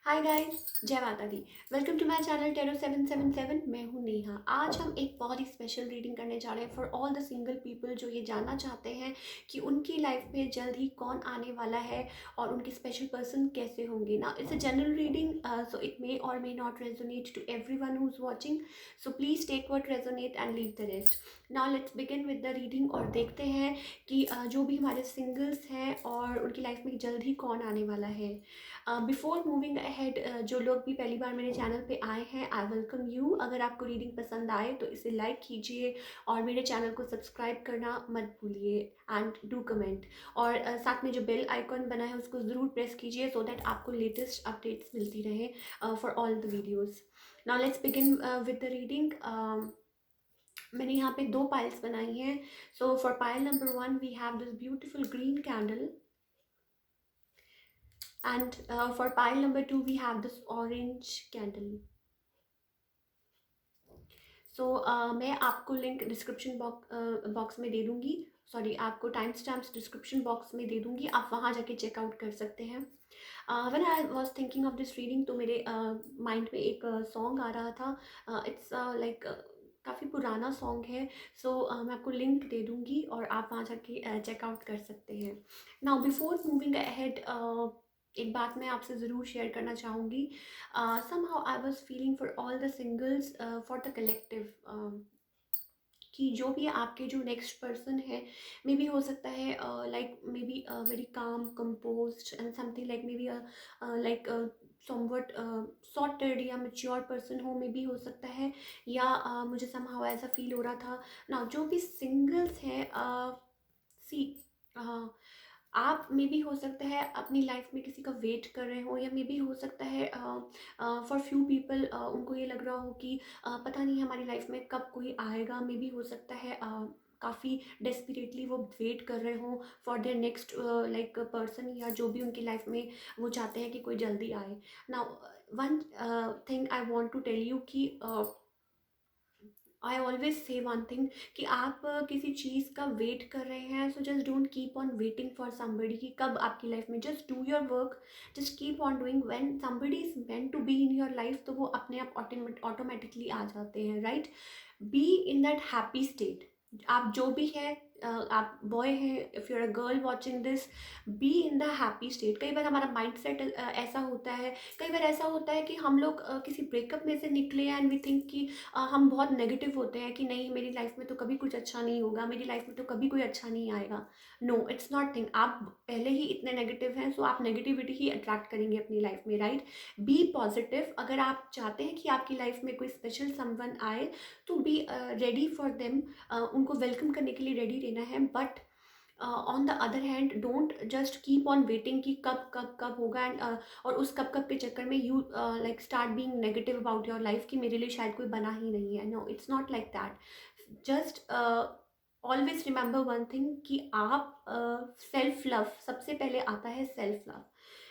हाय guys, जय माता दी। Welcome to my channel tarot 777। मैं हूँ नेहा। आज हम एक बहुत ही स्पेशल रीडिंग करने जा रहे हैं for all the single people जो ये जानना चाहते हैं कि उनकी लाइफ में जल्द ही कौन आने वाला है और उनके स्पेशल पर्सन कैसे होंगे। ना it's a general reading, so it may or may not resonate to everyone who is watching, so please take what resonate and leave the rest. Now let's begin with the reading और देखते हैं कि जो भी हमारे singles हैं और उनकी लाइफ में जल्द ही कौन आने वाला है। बिफोर मूविंग अहेड, जो लोग भी पहली बार मेरे चैनल पे आए हैं, आई वेलकम यू। अगर आपको रीडिंग पसंद आए तो इसे लाइक कीजिए और मेरे चैनल को सब्सक्राइब करना मत भूलिए एंड डू कमेंट। और साथ में जो बेल आइकॉन बना है उसको ज़रूर प्रेस कीजिए सो दैट आपको लेटेस्ट अपडेट्स मिलती रहे for all the videos. Now let's begin with the reading. मैंने यहाँ पे दो पाइल्स बनाई हैं। So for pile number 1 we have this beautiful green candle, and for pile number 2 we have this orange candle. So मैं आपको link description box में दे दूँगी। सॉरी, आपको टाइम स्टैम्प्स डिस्क्रिप्शन बॉक्स में दे दूँगी, आप वहाँ जाके चेकआउट कर सकते हैं। When I was thinking of this reading तो मेरे माइंड में एक सॉन्ग आ रहा था। इट्स लाइक काफ़ी पुराना सॉन्ग है। सो मैं आपको लिंक दे दूँगी और आप वहाँ जाके चेकआउट कर सकते हैं। नाउ बिफोर मूविंग अहेड, एक बात मैं आपसे ज़रूर शेयर करना चाहूँगी। somehow I was feeling for all the singles, for the collective, कि जो भी आपके जो नेक्स्ट पर्सन है, मे बी हो सकता है like maybe be very calm composed and something like maybe be like somewhat sorted या मेच्योर पर्सन हो, मे बी हो सकता है। या मुझे समहाउ ऐसा फील हो रहा था ना। जो भी सिंगल्स हैं, सी आप मे बी हो सकता है अपनी लाइफ में किसी का वेट कर रहे हो, या मे बी हो सकता है फॉर फ्यू पीपल उनको ये लग रहा हो कि पता नहीं हमारी लाइफ में कब कोई आएगा। मे बी हो सकता है काफ़ी डेस्परेटली वो वेट कर रहे हो for their next like person, या जो भी उनकी लाइफ में वो चाहते हैं कि कोई जल्दी आए। Now one thing I want to tell you कि I always say one thing कि आप किसी चीज़ का वेट कर रहे हैं, so just don't keep on waiting for somebody कि कब आपकी लाइफ में। Just do your work, just keep on doing. When somebody is meant to be in your life तो वो अपने आप ऑटोमेटिकली आ जाते हैं, right. Be in that happy state. आप जो भी है, आप बॉय हैं, if you are a girl watching this, be in the happy state. कई बार हमारा माइंड सेट ऐसा होता है, कई बार ऐसा होता है कि हम लोग किसी ब्रेकअप में से निकले एंड वी थिंक कि हम बहुत नेगेटिव होते हैं कि नहीं, मेरी लाइफ में तो कभी कुछ अच्छा नहीं होगा, मेरी लाइफ में तो कभी कोई अच्छा नहीं आएगा। No, it's not thing. आप पहले ही इतने नेगेटिव हैं, सो आप नेगेटिविटी ही अट्रैक्ट करेंगे अपनी लाइफ में, राइट। B positive. अगर आप चाहते हैं कि आपकी लाइफ में कोई स्पेशल समवन आए तो बी रेडी फॉर देम, उनको वेलकम करने के लिए रेडी रहना है। But on the other hand don't just keep on waiting कि कब कब कब होगा, एंड और उस कब कब के चक्कर में you like start being negative about your life कि मेरे लिए शायद कोई बना ही नहीं है। No, it's not like that. Just always remember one thing कि आप सेल्फ लव, सबसे पहले आता है self love.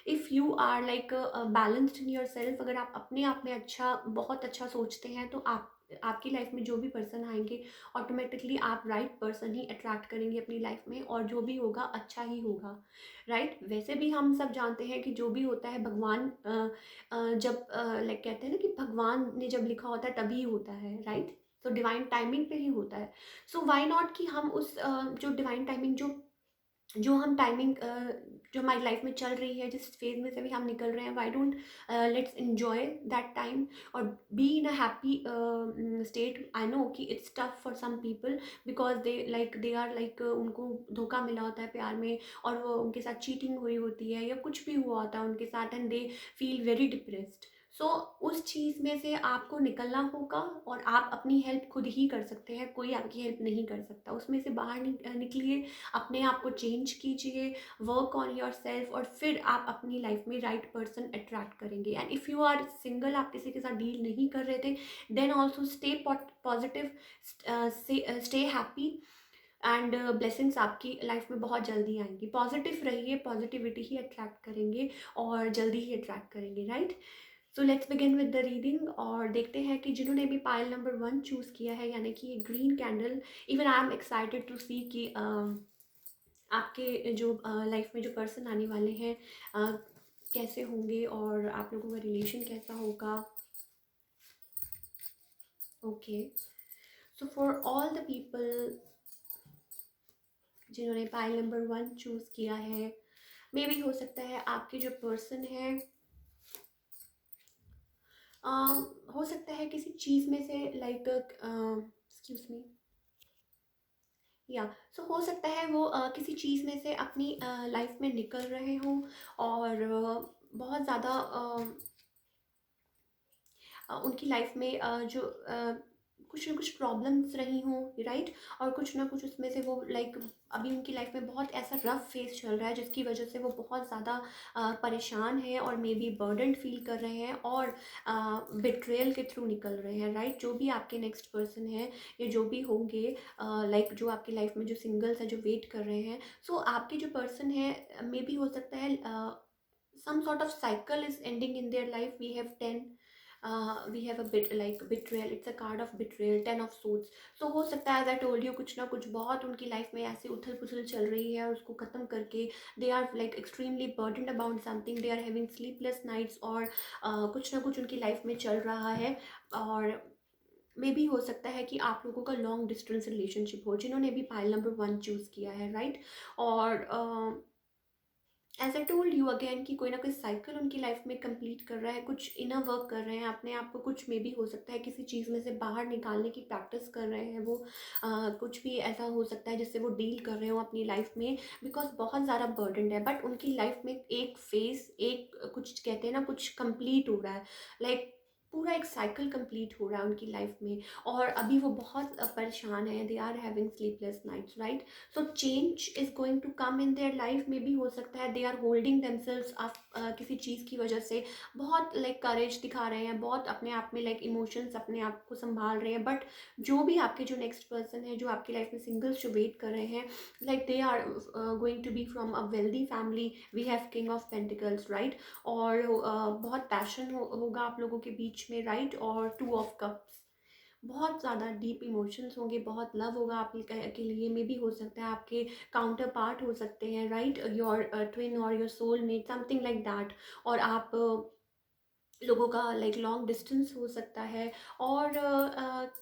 If you are like balanced in your self, अगर आप अपने आप में अच्छा, बहुत अच्छा सोचते हैं, तो आप आपकी लाइफ में जो भी पर्सन आएंगे ऑटोमेटिकली आप राइट पर्सन ही अट्रैक्ट करेंगे अपनी लाइफ में, और जो भी होगा अच्छा ही होगा, राइट। वैसे भी हम सब जानते हैं कि जो भी होता है भगवान जब लाइक कहते हैं ना कि भगवान ने जब लिखा होता है तभी होता है, राइट। तो डिवाइन टाइमिंग पे ही होता है। सो व्हाई नॉट कि हम उस जो डिवाइन टाइमिंग, जो जो हम टाइमिंग जो हमारी लाइफ में चल रही है, जिस फेज में से भी हम निकल रहे हैं, why don't let's enjoy that time और be in a happy state. I know कि it's tough for some people because they are like उनको धोखा मिला होता है प्यार में, और वो उनके साथ चीटिंग हुई होती है या कुछ भी हुआ होता है उनके साथ, and they feel very depressed. So उस चीज़ में से आपको निकलना होगा और आप अपनी हेल्प खुद ही कर सकते हैं, कोई आपकी हेल्प नहीं कर सकता। उसमें से बाहर निकलिए, अपने आप को चेंज कीजिए, वर्क ऑन योर सेल्फ, और फिर आप अपनी लाइफ में राइट पर्सन अट्रैक्ट करेंगे। And if you are single, आप किसी के साथ डील नहीं कर रहे थे, then also stay positive, stay happy, and blessings आपकी लाइफ में बहुत जल्दी आएंगी। पॉजिटिव रहिए, पॉजिटिविटी ही अट्रैक्ट करेंगे और जल्दी ही अट्रैक्ट करेंगे, right. So let's begin with the reading और देखते हैं कि जिन्होंने भी पायल नंबर 1 चूज़ किया है, यानी कि ये green candle, even I am excited to see कि आपके जो लाइफ में जो पर्सन आने वाले हैं, कैसे होंगे और आप लोगों का रिलेशन कैसा होगा। Okay, so for all the people जिन्होंने पाइल नंबर 1 चूज़ किया है, मे बी हो सकता है आपके जो पर्सन है, हो सकता है किसी चीज़ में से लाइक एक्सक्यूज मी, या सो हो सकता है वो किसी चीज़ में से अपनी लाइफ में निकल रहे हों और बहुत ज़्यादा उनकी लाइफ में जो कुछ ना कुछ प्रॉब्लम्स रही हों, राइट। और कुछ ना कुछ उसमें से वो लाइक अभी उनकी लाइफ में बहुत ऐसा रफ फेस चल रहा है जिसकी वजह से वो बहुत ज़्यादा परेशान है और मे बी बर्डन फील कर रहे हैं और बिट्रेयल के थ्रू निकल रहे हैं, राइट। जो भी आपके नेक्स्ट पर्सन है या जो भी होंगे लाइक जो आपकी लाइफ में जो सिंगल्स हैं जो वेट कर रहे हैं, सो आपके जो पर्सन है मे बी हो सकता है some sort of cycle is ending in their life. We have 10, we have a bit like betrayal, it's a card of betrayal, 10 of swords. So हो सकता है, as I told you, कुछ ना कुछ बहुत उनकी लाइफ में ऐसी उथल पुथल चल रही है और उसको ख़त्म करके they are like extremely burdened about something, they are having sleepless nights और कुछ ना कुछ उनकी लाइफ में चल रहा है। और मे भी हो सकता है कि आप लोगों का लॉन्ग डिस्टेंस रिलेशनशिप हो, जिन्होंने भी पाइल नंबर 1 चूज़ किया है, राइट। और as I told you again कि कोई ना कोई साइकिल उनकी लाइफ में कंप्लीट कर रहा है, कुछ इनर वर्क कर रहे हैं अपने आप को, कुछ में भी हो सकता है किसी चीज़ में से बाहर निकालने की प्रैक्टिस कर रहे हैं वो, कुछ भी ऐसा हो सकता है जिससे वो डील कर रहे हो अपनी लाइफ में, बिकॉज बहुत ज़्यादा बर्डन है। बट उनकी लाइफ में एक फेस, एक कुछ कहते हैं ना, कुछ कंप्लीट हो रहा है, लाइक पूरा एक साइकिल कंप्लीट हो रहा है उनकी लाइफ में। और अभी वो बहुत परेशान है, they are having sleepless nights, right. So change is going to come in their life, में भी हो सकता है दे आर होल्डिंग देमसेल्व्स किसी चीज़ की वजह से बहुत लाइक करेज दिखा रहे हैं, बहुत अपने आप में लाइक इमोशंस अपने आप को संभाल रहे हैं। बट जो भी आपके जो नेक्स्ट पर्सन है, जो आपकी लाइफ में सिंगल्स जो वेट कर रहे हैं, like they are going to be from a wealthy family, we have king of pentacles, right. और बहुत पैशन होगा आप लोगों के बीच में, राइट। और 2 ऑफ कप्स, बहुत ज़्यादा डीप इमोशंस होंगे, बहुत लव होगा आप के लिए। में भी हो सकता है आपके काउंटर पार्ट हो सकते हैं, राइट, योर ट्विन और your soul mate, something like that. और आप लोगों का लाइक लॉन्ग डिस्टेंस हो सकता है। और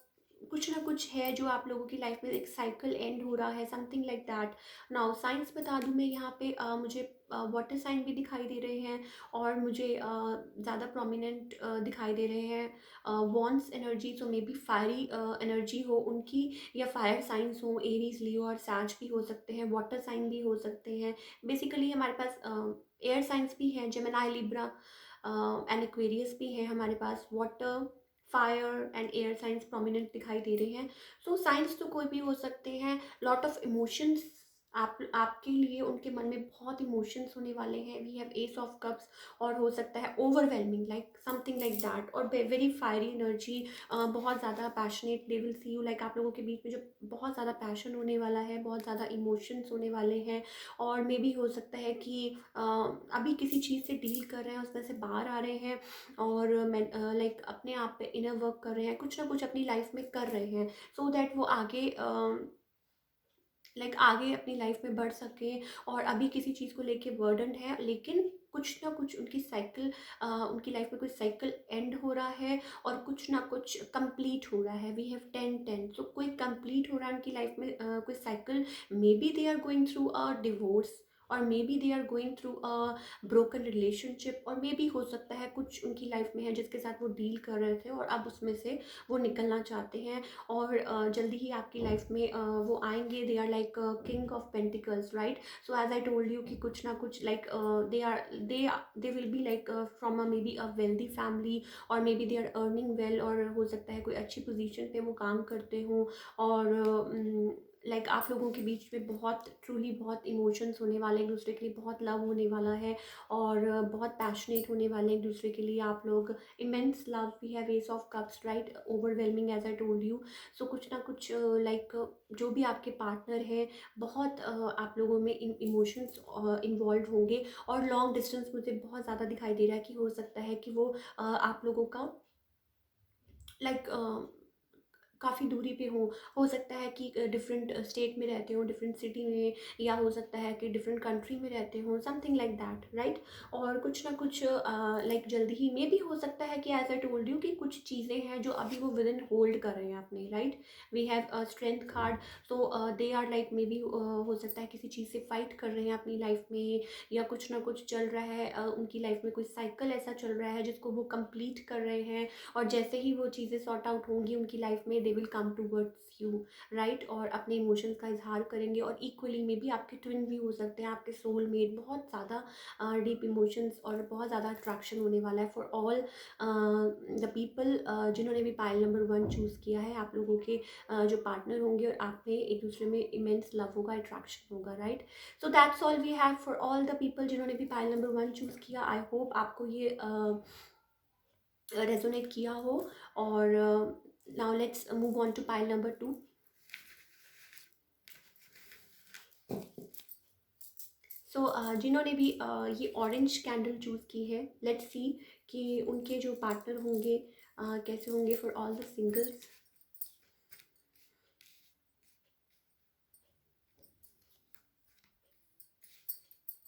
कुछ ना कुछ है जो आप लोगों की लाइफ में एक साइकिल एंड हो रहा है, something like that. Now science बता दूं मैं यहाँ पे, मुझे वाटर साइन भी दिखाई दे रहे हैं और मुझे ज़्यादा प्रोमिनेंट दिखाई दे रहे हैं वॉन्स एनर्जी। सो मे बी फायरी एनर्जी हो उनकी, या फायर साइंस हो, एरीज, लियो और सैज भी हो सकते हैं, वाटर साइन भी हो सकते हैं। बेसिकली हमारे पास एयर साइंस भी हैं, जेमिनी, लिब्रा एंड एक्वेरियस भी है हमारे पास। Water, fire and air signs prominent दिखाई दे रहे हैं। सो साइंस तो कोई भी हो सकते हैं। लॉट ऑफ इमोशंस आपके लिए उनके मन में बहुत इमोशंस होने वाले हैं। We have ace of cups, और हो सकता है overwhelming, like something like that, और वेरी फायरी एनर्जी, बहुत ज़्यादा passionate, they will see you, like आप लोगों के बीच में जो बहुत ज़्यादा पैशन होने वाला है, बहुत ज़्यादा इमोशंस होने वाले हैं। और मे भी हो सकता है कि अभी किसी चीज़ से डील कर रहे हैं, उसमें से बाहर आ रहे हैं और लाइक अपने आप पे इनर वर्क कर रहे हैं, कुछ ना कुछ अपनी लाइफ में कर रहे हैं, सो दैट वो आगे लाइक आगे अपनी लाइफ में बढ़ सके। और अभी किसी चीज़ को लेके बर्डन है, लेकिन कुछ ना कुछ उनकी साइकिल, उनकी लाइफ में कोई साइकिल एंड हो रहा है और कुछ ना कुछ कंप्लीट हो रहा है। वी हैव 10-10, सो कोई कंप्लीट हो रहा है उनकी लाइफ में कोई cycle. Maybe they are going through a divorce, और may be they are going through a broken relationship, और मे बी हो सकता है कुछ उनकी लाइफ में है जिसके साथ वो डील कर रहे थे और अब उसमें से वो निकलना चाहते हैं। और जल्दी ही आपकी लाइफ में वो आएंगे। They are like King of pentacles, right. So as I told you कि कुछ ना कुछ like they will be like from a maybe a wealthy family, और may be they are earning well, और हो सकता है कोई अच्छी पोजीशन पे वो काम करते हो। और लाइक आप लोगों के बीच में बहुत ट्रूली बहुत इमोशंस होने वाले, एक दूसरे के लिए बहुत लव होने वाला है, और बहुत पैशनेट होने वाले एक दूसरे के लिए आप लोग। Immense love, we have ace of cups, right, overwhelming as I told you. So कुछ ना कुछ लाइक जो भी आपके पार्टनर है, बहुत आप लोगों में इमोशंस इन्वॉल्व होंगे। और लॉन्ग डिस्टेंस मुझे बहुत ज़्यादा दिखाई दे रहा है कि हो सकता है कि वो आप लोगों का लाइक काफ़ी दूरी पे हो सकता है कि डिफरेंट स्टेट में रहते हो, डिफरेंट सिटी में, या हो सकता है कि डिफरेंट कंट्री में रहते हो, समथिंग लाइक दैट, राइट। और कुछ ना कुछ लाइक जल्दी ही में भी हो सकता है कि एज आई टोल्ड यू कि कुछ चीज़ें हैं जो अभी वो विद इन होल्ड कर रहे हैं अपने, right. We have strength card, so they are like maybe B हो सकता है किसी चीज़ से फाइट कर रहे हैं अपनी लाइफ में, या कुछ ना कुछ चल रहा है उनकी लाइफ में, कोई साइकिल ऐसा चल रहा है जिसको वो कंप्लीट कर रहे हैं, और जैसे ही वो चीज़ें सॉर्ट आउट होंगी उनकी लाइफ में, they will come towards you, right. और अपने इमोशंस का इजहार करेंगे, और इक्वली में भी आपके ट्विन भी हो सकते हैं, आपके सोलमेट, बहुत ज़्यादा डीप इमोशंस और बहुत ज़्यादा अट्रैक्शन होने वाला है फॉर ऑल द पीपल जिन्होंने भी पाइल नंबर 1 चूज़ किया है। आप लोगों के जो पार्टनर होंगे और आप में एक दूसरे में इमेंस लव होगा, अट्रैक्शन होगा, right. So that's all we have for all the people जिन्होंने भी पाइल नंबर 1 चूज़ किया। आई होप आपको ये रेजोनेट किया हो। और now let's move on to pile number 2। So जिन्होंने भी ये ऑरेंज कैंडल चूज़ की है, लेट्स सी कि उनके जो पार्टनर होंगे कैसे होंगे for all the singles.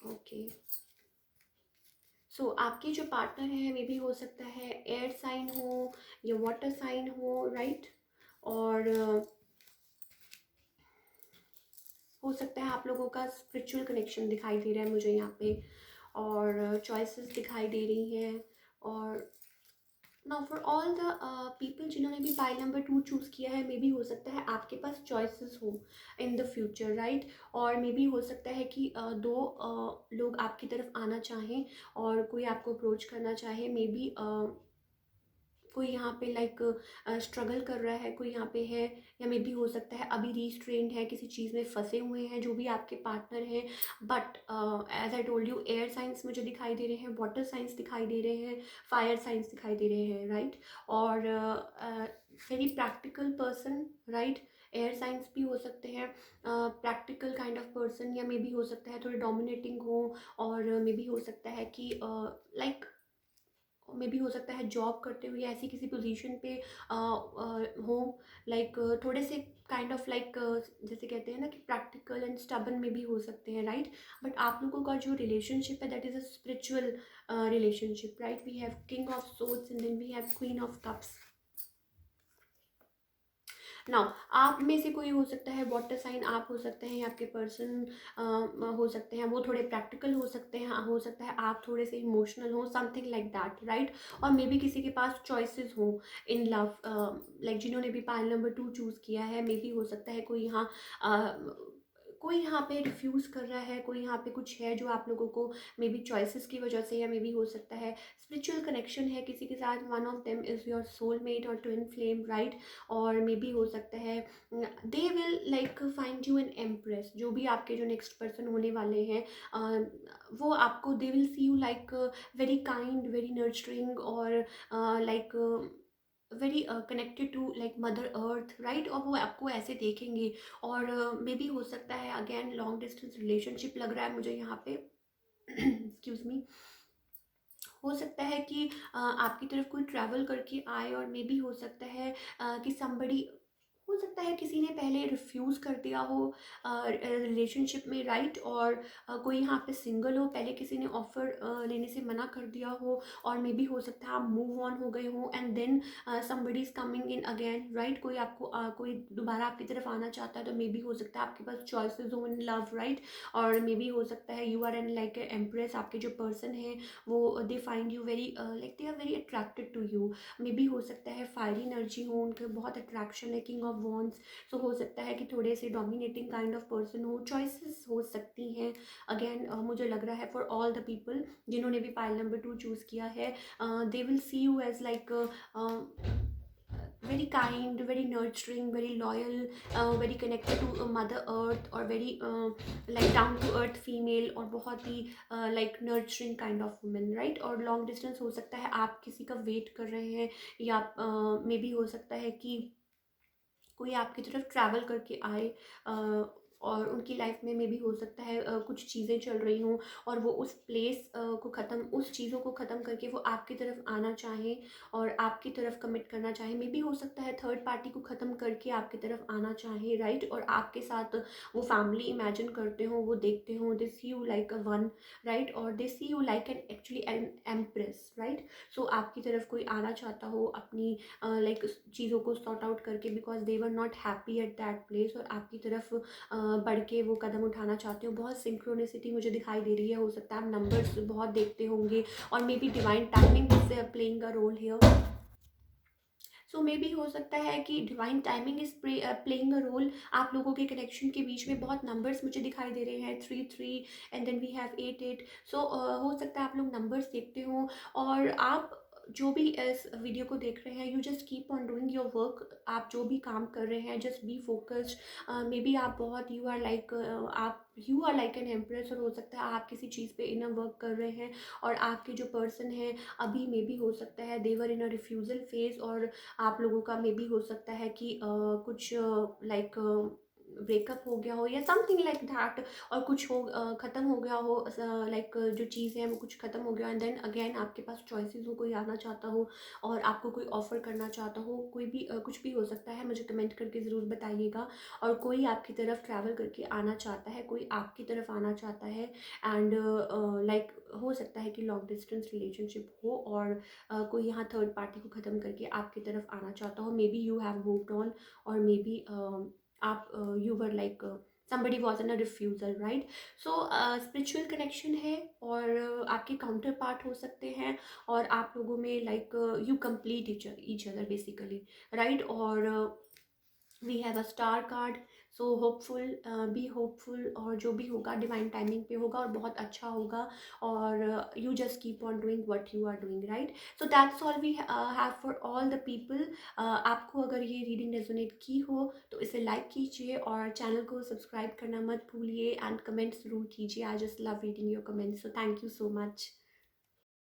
Okay, so आपके जो पार्टनर हैं मे भी हो सकता है एयर साइन हो या वाटर साइन हो, राइट। और हो सकता है आप लोगों का स्पिरिचुअल कनेक्शन दिखाई दे रहा है मुझे यहाँ पे, और चॉइसेस दिखाई दे रही हैं। और now for all the people जिन्होंने भी पाइल नंबर 2 चूज़ किया है, मे बी हो सकता है आपके पास चॉइसेस हो इन द फ्यूचर, राइट। और मे बी हो सकता है कि दो लोग आपकी तरफ आना चाहें और कोई आपको अप्रोच करना चाहे, मे बी कोई यहाँ पे लाइक स्ट्रगल कर रहा है, कोई यहाँ पे है, या मे बी हो सकता है अभी रिस्ट्रेन्ड है, किसी चीज़ में फंसे हुए हैं जो भी आपके पार्टनर हैं। But as I told you, air signs मुझे दिखाई दे रहे हैं, वाटर साइंस दिखाई दे रहे हैं, फायर साइंस दिखाई दे रहे हैं, राइट। और very practical person, right. Air science भी हो सकते हैं, प्रैक्टिकल काइंड ऑफ पर्सन, या मे बी हो सकता है थोड़े डोमिनेटिंग हो, और मे बी हो सकता है कि लाइक मे बी हो सकता है जॉब करते हुए ऐसी किसी पोजीशन पे हो, लाइक थोड़े से काइंड ऑफ लाइक जैसे कहते हैं ना कि प्रैक्टिकल एंड स्टबन में भी हो सकते हैं, राइट। बट आप लोगों का जो रिलेशनशिप है that is a spiritual relationship, right. We have king of swords and then we have queen of cups. Now आप में से कोई हो सकता है वाटर साइन, आप हो सकते हैं, या आपके पर्सन हो सकते हैं, वो थोड़े प्रैक्टिकल हो सकते हैं, हो सकता है आप थोड़े से इमोशनल हो, समथिंग लाइक दैट, राइट। और मे बी किसी के पास चॉइसेस हो इन लव, लाइक जिन्होंने भी पाइल नंबर 2 चूज़ किया है, मे बी हो सकता है कोई यहाँ कोई यहाँ पे रिफ्यूज़ कर रहा है, कोई यहाँ पे कुछ है जो आप लोगों को मे बी चॉइसेस की वजह से, या मे बी हो सकता है स्पिरिचुअल कनेक्शन है किसी के साथ, one of them is your soulmate और ट्विन फ्लेम, राइट। और मे बी हो सकता है they will like find you an empress, जो भी आपके जो नेक्स्ट पर्सन होने वाले हैं वो आपको they will see you like very kind, very nurturing, और like very connected to like mother earth, right. और वो आपको ऐसे देखेंगे। और मे बी हो सकता है अगेन लॉन्ग डिस्टेंस रिलेशनशिप लग रहा है मुझे यहाँ पे एक्सक्यूज मी। हो सकता है कि आपकी तरफ कोई ट्रैवल करके आए, और मे बी हो सकता है कि समबडी, हो सकता है किसी ने पहले रिफ्यूज़ कर दिया हो रिलेशनशिप में, राइट। और कोई यहाँ पे सिंगल हो, पहले किसी ने ऑफ़र लेने से मना कर दिया हो, और मे बी हो सकता है आप मूव ऑन हो गए हो, and then somebody is coming in again, right. कोई आपको कोई दोबारा आपकी तरफ आना चाहता है, तो मे बी हो सकता है आपके पास चॉइसेस हो इन लव, राइट। और मे बी हो सकता है you are an like empress, आपके जो पर्सन है वो they find you very like they are very attracted to you. Maybe B हो सकता है फायरी एनर्जी हो, उनके बहुत अट्रैक्शन है, किंग ऑफ वॉन्ड्स। सो हो सकता है कि थोड़े से डोमिनेटिंग काइंड ऑफ पर्सन हो, चॉइसेस हो सकती हैं। अगेन मुझे लग रहा है फॉर ऑल द पीपल जिन्होंने भी पाइल नंबर 2 चूज़ किया है, they will see you as like very kind, very nurturing, very loyal, very connected to mother earth, और very like down to earth female, और बहुत ही like nurturing kind of woman, right। और long distance हो सकता है आप किसी का वेट कर रहे हैं, या मे बी हो सकता है कि कोई आपकी तरफ ट्रैवल करके आए, और उनकी लाइफ में मे बी हो सकता है कुछ चीज़ें चल रही हों और वो उस प्लेस को ख़त्म, उस चीज़ों को ख़त्म करके वो आपकी तरफ आना चाहें और आपकी तरफ कमिट करना चाहें। मे बी हो सकता है थर्ड पार्टी को ख़त्म करके आपकी तरफ आना चाहें, राइट, और आपके साथ वो फैमिली इमेजिन करते हो, वो देखते हो, they see you like a one, right, और they see you like an actually an empress, right. So आपकी तरफ कोई आना चाहता हो अपनी लाइक चीज़ों को सॉर्ट आउट करके, because they were not happy at that place, और आपकी तरफ बढ़ के वो कदम उठाना चाहते हो। बहुत सिंक्रोनिसिटी मुझे दिखाई दे रही है, हो सकता है आप नंबर्स बहुत देखते होंगे और may be divine timing is playing a role here. So may be हो सकता है कि divine timing is playing a role. आप लोगों के कनेक्शन के बीच में बहुत नंबर्स मुझे दिखाई दे रहे हैं, 3 3 एंड देन वी हैव 8 8। सो हो सकता है आप लोग नंबर्स देखते हो और आप जो भी इस वीडियो को देख रहे हैं, you just keep on doing your work. आप जो भी काम कर रहे हैं जस्ट बी फोकस्ड। मे बी आप बहुत यू आर लाइक आप you are like an empress, और हो सकता है आप किसी चीज़ पे इनर वर्क कर रहे हैं और आपके जो पर्सन है अभी मे बी हो सकता है देवर इन अ रिफ्यूज़ल फेज, और आप लोगों का मे बी हो सकता है कि कुछ लाइक ब्रेकअप हो गया हो या समथिंग लाइक दैट, और कुछ हो ख़त्म हो गया हो, लाइक जो चीज़ है वो कुछ ख़त्म हो गया, एंड देन अगेन आपके पास चॉइसेस हो, कोई आना चाहता हो और आपको कोई ऑफ़र करना चाहता हो, कोई भी कुछ भी हो सकता है, मुझे कमेंट करके ज़रूर बताइएगा। और कोई आपकी तरफ ट्रैवल करके आना चाहता है, कोई आपकी तरफ आना चाहता है, एंड लाइक हो सकता है कि लॉन्ग डिस्टेंस रिलेशनशिप हो और कोई यहाँ थर्ड पार्टी को ख़त्म करके आपकी तरफ आना चाहता हो। May be you have moved on, और मे बी आप you were like somebody was in a refusal, right? So spiritual connection है और आपके काउंटर पार्ट हो सकते हैं और आप लोगों में like you complete each other basically, right? और we have a star card. So hopeful, be hopeful, और जो भी होगा डिवाइन टाइमिंग पे होगा और बहुत अच्छा होगा, और you just keep on doing what you are doing, right. So that's all we have for all the people. आपको अगर ये रीडिंग रेजोनेट की हो तो इसे लाइक कीजिए और चैनल को सब्सक्राइब करना मत भूलिए, एंड कमेंट्स ज़रूर कीजिए। I just love reading your comments, so thank you so much.